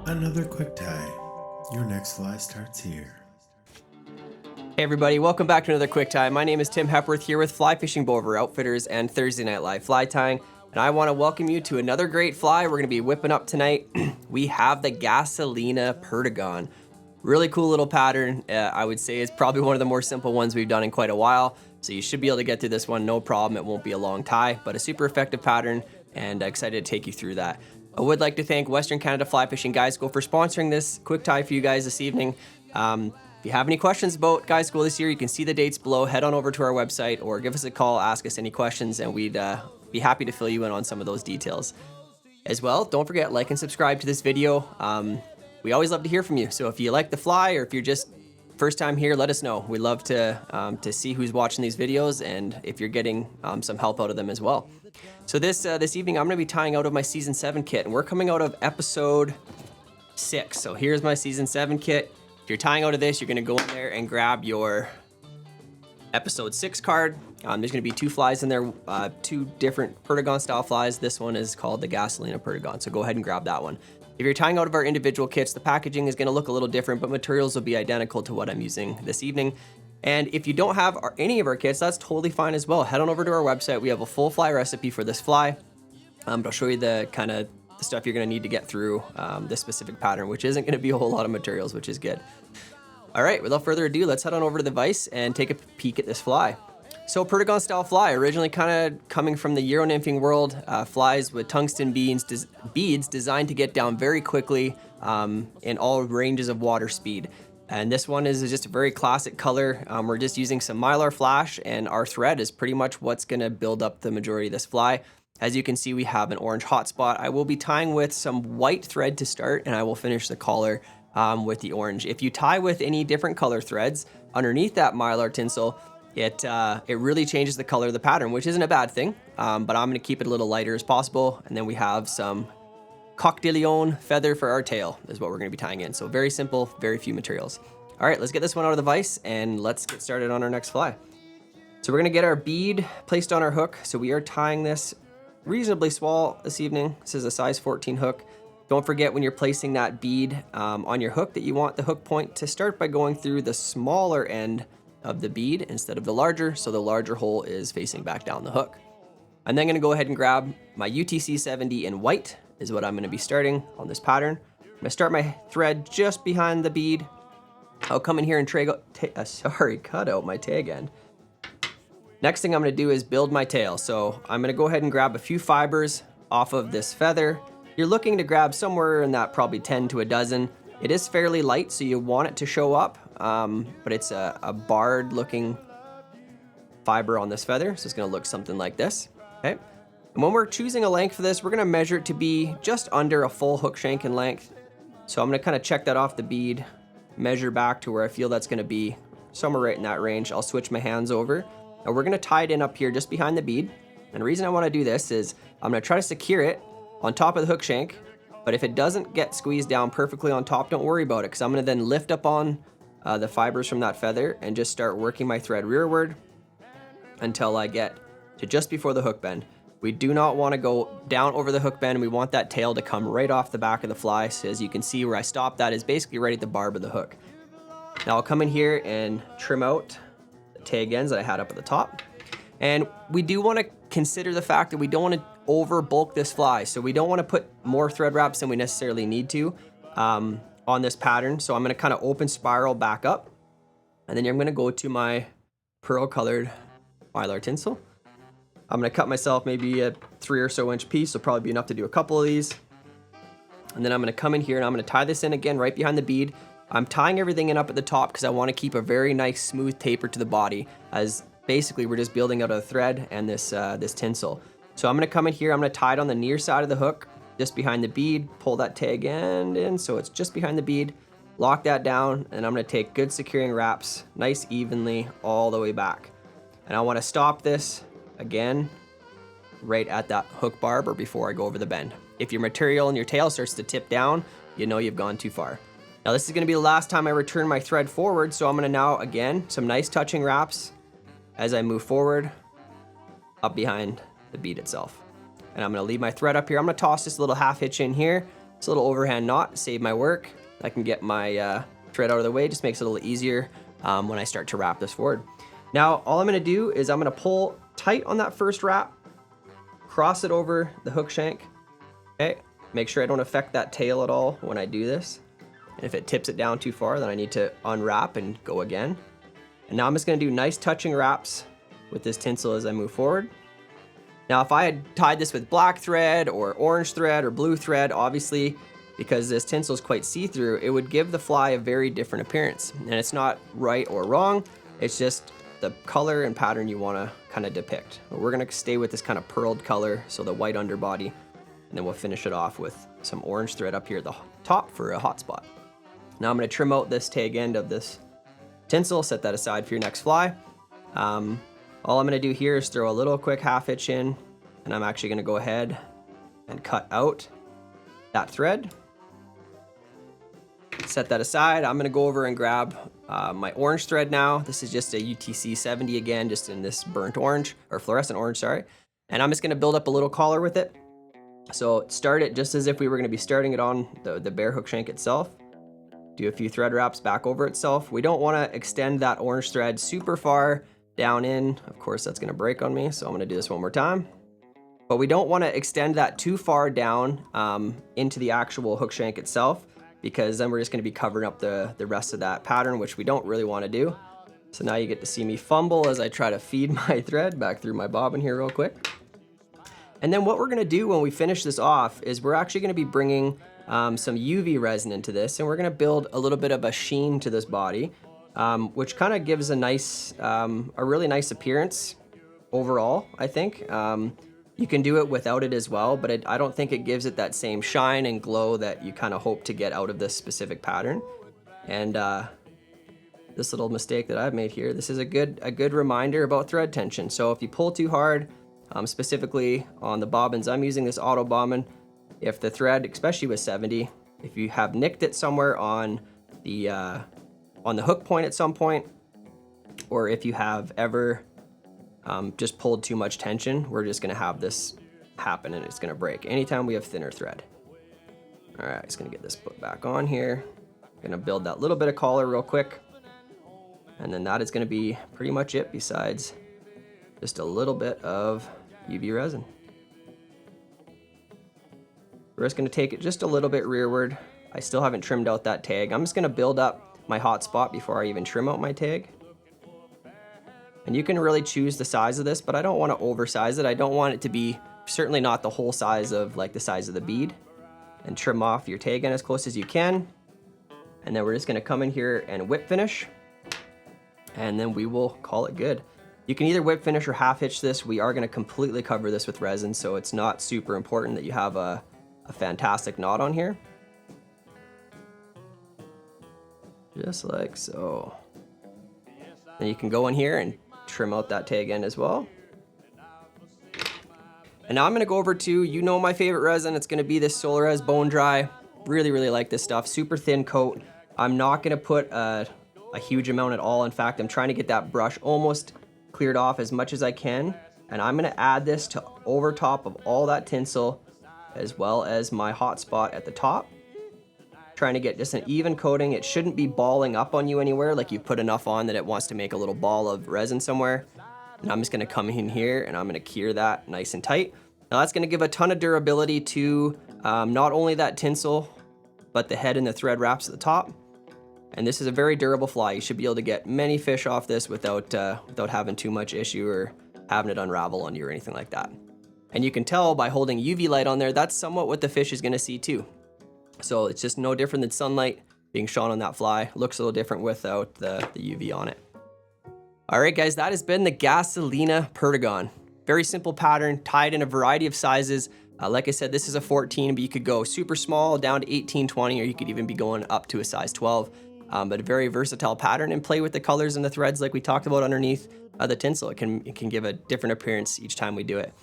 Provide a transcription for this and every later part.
Another quick tie. Your next fly starts here. Hey everybody, welcome back to another quick tie. My name is Tim Hepworth here with Fly Fishing Bover Outfitters and Thursday Night Live Fly Tying, and I want to welcome you to another great fly we're going to be whipping up tonight. We have the Gasolina Perdigon. Really cool little pattern. I would say it's probably one of the more simple ones we've done in quite a while, so you should be able to get through this one no problem. It won't be a long tie, but a super effective pattern, and excited to take you through that. I would like to thank Western Canada Fly Fishing Guide School for sponsoring this quick tie for you guys this evening. If you have any questions about Guide School this year, you can see the dates below. Head on over to our website or give us a call, ask us any questions, and we'd be happy to fill you in on some of those details. As well, don't forget, like and subscribe to this video. We always love to hear from you. So if you like the fly or if you're just first time here, let us know. We love to see who's watching these videos and if you're getting some help out of them as well. So this evening, I'm going to be tying out of my Season 7 kit, and we're coming out of Episode 6. So here's my Season 7 kit. If you're tying out of this, you're going to go in there and grab your Episode 6 card. There's going to be two flies in there, two different Perdigon style flies. This one is called the Gasolina Perdigon, so go ahead and grab that one. If you're tying out of our individual kits, the packaging is going to look a little different, but materials will be identical to what I'm using this evening. And if you don't have any of our kits, that's totally fine as well. Head on over to our website. We have a full fly recipe for this fly. But I'll show you the kind of the stuff you're going to need to get through this specific pattern, which isn't going to be a whole lot of materials, which is good. All right, without further ado, let's head on over to the vise and take a peek at this fly. So Perdigon style fly, originally kind of coming from the Euro Nymphing world, flies with tungsten beads designed to get down very quickly in all ranges of water speed. And this one is just a very classic color. We're just using some mylar flash, and our thread is pretty much what's going to build up the majority of this fly. As you can see, we have an orange hotspot. I will be tying with some white thread to start, and I will finish the collar with the orange. If you tie with any different color threads underneath that mylar tinsel, it really changes the color of the pattern, which isn't a bad thing, but I'm going to keep it a little lighter as possible. And then we have some coq de lion feather for our tail is what we're going to be tying in. So very simple, very few materials. All right, let's get this one out of the vise and let's get started on our next fly. So we're going to get our bead placed on our hook. So we are tying this reasonably small this evening. This is a size 14 hook. Don't forget when you're placing that bead on your hook that you want the hook point to start by going through the smaller end of the bead instead of the larger, so the larger hole is facing back down the hook. I'm then going to go ahead and grab my UTC 70 in white is what I'm going to be starting on this pattern. I'm going to start my thread just behind the bead. I'll come in here and cut out my tag end. Next thing I'm going to do is build my tail. So I'm going to go ahead and grab a few fibers off of this feather. You're looking to grab somewhere in that probably 10 to a dozen. It is fairly light, so you want it to show up, but it's a barred looking fiber on this feather, so it's going to look something like this. Okay. And when we're choosing a length for this, we're going to measure it to be just under a full hook shank in length. So I'm going to kind of check that off the bead, measure back to where I feel that's going to be somewhere right in that range. I'll switch my hands over. Now we're going to tie it in up here just behind the bead. And the reason I want to do this is I'm going to try to secure it on top of the hook shank. But if it doesn't get squeezed down perfectly on top, don't worry about it, because I'm going to then lift up on the fibers from that feather and just start working my thread rearward until I get to just before the hook bend. We do not want to go down over the hook bend. We want that tail to come right off the back of the fly. So as you can see, where I stopped that is basically right at the barb of the hook. Now I'll come in here and trim out the tag ends that I had up at the top. And we do want to consider the fact that we don't want to over bulk this fly. So we don't want to put more thread wraps than we necessarily need to on this pattern. So I'm going to kind of open spiral back up. And then I'm going to go to my pearl colored mylar tinsel. I'm going to cut myself maybe a 3 or so inch piece. So probably be enough to do a couple of these. And then I'm going to come in here and I'm going to tie this in again right behind the bead. I'm tying everything in up at the top because I want to keep a very nice smooth taper to the body, as basically we're just building out a thread and this tinsel. So I'm going to come in here, I'm going to tie it on the near side of the hook, just behind the bead, pull that tag end in so it's just behind the bead, lock that down, and I'm going to take good securing wraps, nice evenly all the way back. And I want to stop this again right at that hook barb or before I go over the bend. If your material and your tail starts to tip down, you know you've gone too far. Now this is going to be the last time I return my thread forward, so I'm going to now, again, some nice touching wraps as I move forward up behind the bead itself. And I'm going to leave my thread up here. I'm going to toss this little half hitch in here, This little overhand knot saved my work. I can get my thread out of the way, just makes it a little easier when I start to wrap this forward. Now, all I'm gonna do is I'm gonna pull tight on that first wrap, cross it over the hook shank, okay? Make sure I don't affect that tail at all when I do this. And if it tips it down too far, then I need to unwrap and go again. And now I'm just gonna do nice touching wraps with this tinsel as I move forward. Now, if I had tied this with black thread or orange thread or blue thread, obviously, because this tinsel is quite see-through, it would give the fly a very different appearance. And it's not right or wrong, it's just the color and pattern you wanna kind of depict. But we're gonna stay with this kind of pearled color, so the white underbody, and then we'll finish it off with some orange thread up here at the top for a hotspot. Now I'm gonna trim out this tag end of this tinsel, set that aside for your next fly. All I'm gonna do here is throw a little quick half hitch in, and I'm actually gonna go ahead and cut out that thread. Set that aside. I'm gonna go over and grab my orange thread now. This is just a UTC 70 again, just in this burnt orange, or fluorescent orange, sorry. And I'm just gonna build up a little collar with it. So start it just as if we were gonna be starting it on the bare hook shank itself. Do a few thread wraps back over itself. We don't wanna extend that orange thread super far down in. Of course, that's gonna break on me, so I'm gonna do this one more time. But we don't wanna extend that too far down into the actual hook shank itself, because then we're just gonna be covering up the rest of that pattern, which we don't really wanna do. So now you get to see me fumble as I try to feed my thread back through my bobbin here real quick. And then what we're gonna do when we finish this off is we're actually gonna be bringing some UV resin into this, and we're gonna build a little bit of a sheen to this body, which kind of gives a nice, a really nice appearance overall, I think. You can do it without it as well, but I don't think it gives it that same shine and glow that you kind of hope to get out of this specific pattern. And this little mistake that I've made here, this is a good reminder about thread tension. So if you pull too hard, specifically on the bobbins, I'm using this auto bobbin. If the thread, especially with 70, if you have nicked it somewhere on the hook point at some point, or if you have ever just pulled too much tension, we're just gonna have this happen and it's gonna break anytime we have thinner thread. All right, just gonna get this put back on here. Gonna build that little bit of collar real quick. And then that is gonna be pretty much it, besides just a little bit of UV resin. We're just gonna take it just a little bit rearward. I still haven't trimmed out that tag. I'm just gonna build up my hot spot before I even trim out my tag. And you can really choose the size of this, but I don't wanna oversize it. I don't want it to be, certainly not the whole size of like the size of the bead. And trim off your tag end as close as you can. And then we're just gonna come in here and whip finish. And then we will call it good. You can either whip finish or half hitch this. We are gonna completely cover this with resin, so it's not super important that you have a fantastic knot on here. Just like so. Then you can go in here and trim out that tag end as well. And now I'm gonna go over to, you know, my favorite resin. It's gonna be this Solarez Bone Dry. Really, really like this stuff. Super thin coat. I'm not gonna put a huge amount at all. In fact, I'm trying to get that brush almost cleared off as much as I can. And I'm gonna add this to over top of all that tinsel, as well as my hot spot at the top. Trying to get just an even coating. It shouldn't be balling up on you anywhere, like you put enough on that it wants to make a little ball of resin somewhere. And I'm just gonna come in here and I'm gonna cure that nice and tight. Now that's gonna give a ton of durability to not only that tinsel, but the head and the thread wraps at the top. And this is a very durable fly. You should be able to get many fish off this without having too much issue or having it unravel on you or anything like that. And you can tell by holding UV light on there, that's somewhat what the fish is gonna see too. So it's just no different than sunlight being shone on that fly. Looks a little different without the UV on it. All right, guys, that has been the Gasolina Perdigon. Very simple pattern, tied in a variety of sizes. Like I said, this is a 14, but you could go super small down to 18, 20, or you could even be going up to a size 12. But a very versatile pattern, and play with the colors and the threads like we talked about underneath the tinsel. It can give a different appearance each time we do it.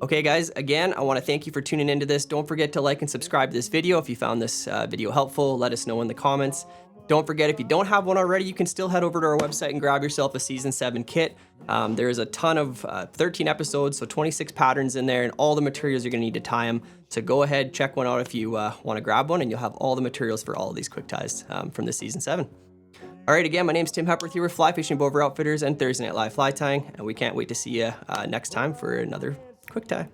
Okay guys, again, I wanna thank you for tuning into this. Don't forget to like and subscribe to this video if you found this video helpful. Let us know in the comments. Don't forget, if you don't have one already, you can still head over to our website and grab yourself a Season 7 kit. There's a ton of 13 episodes, so 26 patterns in there, and all the materials you're going to need to tie them. So go ahead, check one out if you want to grab one, and you'll have all the materials for all of these quick ties from the Season 7. All right, again, my name's Tim Hepworth here with Fly Fishing Bow Over Outfitters and Thursday Night Live Fly Tying, and we can't wait to see you next time for another quick tie.